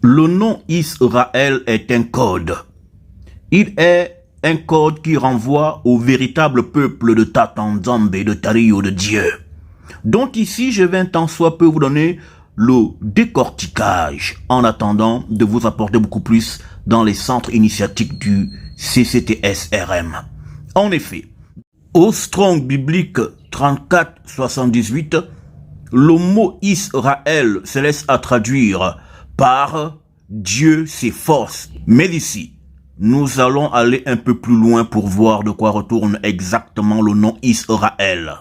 Le nom Israël est un code. Il est un code qui renvoie au véritable peuple de Tatanzambe et de Tario de Dieu. Donc ici, je vais un tant soit peu vous donner le décortiquage en attendant de vous apporter beaucoup plus dans les centres initiatiques du CCTS-RM. En effet, au Strong biblique 3478, le mot Israël se laisse à traduire par Dieu s'efforce. Mais ici, nous allons aller un peu plus loin pour voir de quoi retourne exactement le nom Israël.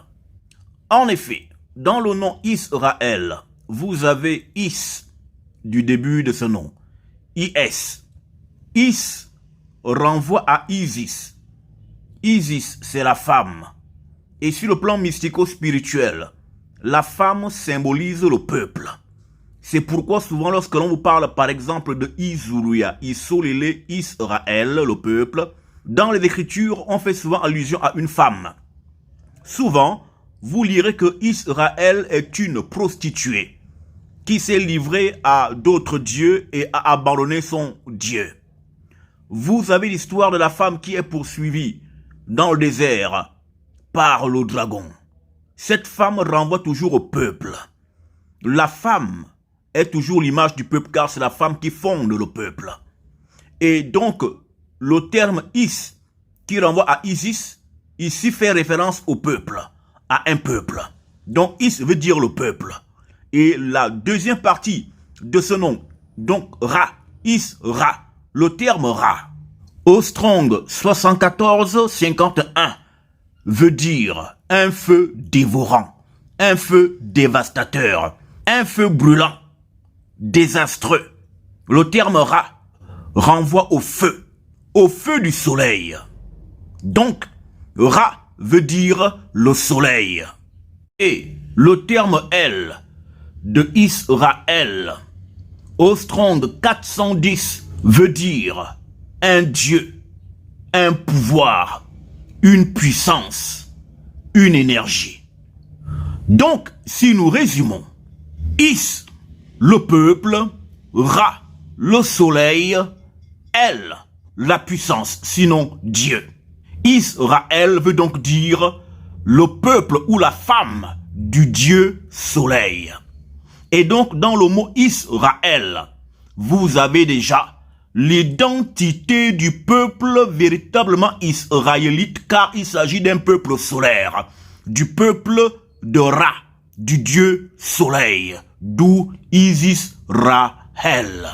En effet, dans le nom Israël, vous avez Is du début de ce nom. IS. Is renvoie à Isis. Isis, c'est la femme. Et sur le plan mystico-spirituel, la femme symbolise le peuple. C'est pourquoi souvent lorsque l'on vous parle par exemple de Isuruya, Isolele, Israël, le peuple, dans les Écritures, on fait souvent allusion à une femme. Souvent, vous lirez que Israël est une prostituée qui s'est livrée à d'autres dieux et a abandonné son Dieu. Vous avez l'histoire de la femme qui est poursuivie dans le désert par le dragon. Cette femme renvoie toujours au peuple. La femme est toujours l'image du peuple car c'est la femme qui fonde le peuple. Et donc, le terme Is qui renvoie à Isis, ici fait référence au peuple, à un peuple. Donc Is veut dire le peuple. Et la deuxième partie de ce nom, donc Ra, Is, Ra, le terme Ra, au Strong 74-51, veut dire un feu dévorant, un feu dévastateur, un feu brûlant, désastreux. Le terme Ra renvoie au feu du soleil. Donc, Ra veut dire le soleil. Et le terme El de Israël au Strong 410 veut dire un Dieu, un pouvoir, une puissance, une énergie. Donc, si nous résumons, Is, le peuple, Ra, le soleil, El, la puissance, sinon Dieu. Israël veut donc dire le peuple ou la femme du Dieu soleil. Et donc, dans le mot Israël, vous avez déjà l'identité du peuple véritablement israélite, car il s'agit d'un peuple solaire, du peuple de Ra, du Dieu soleil, d'où Isis Rahel.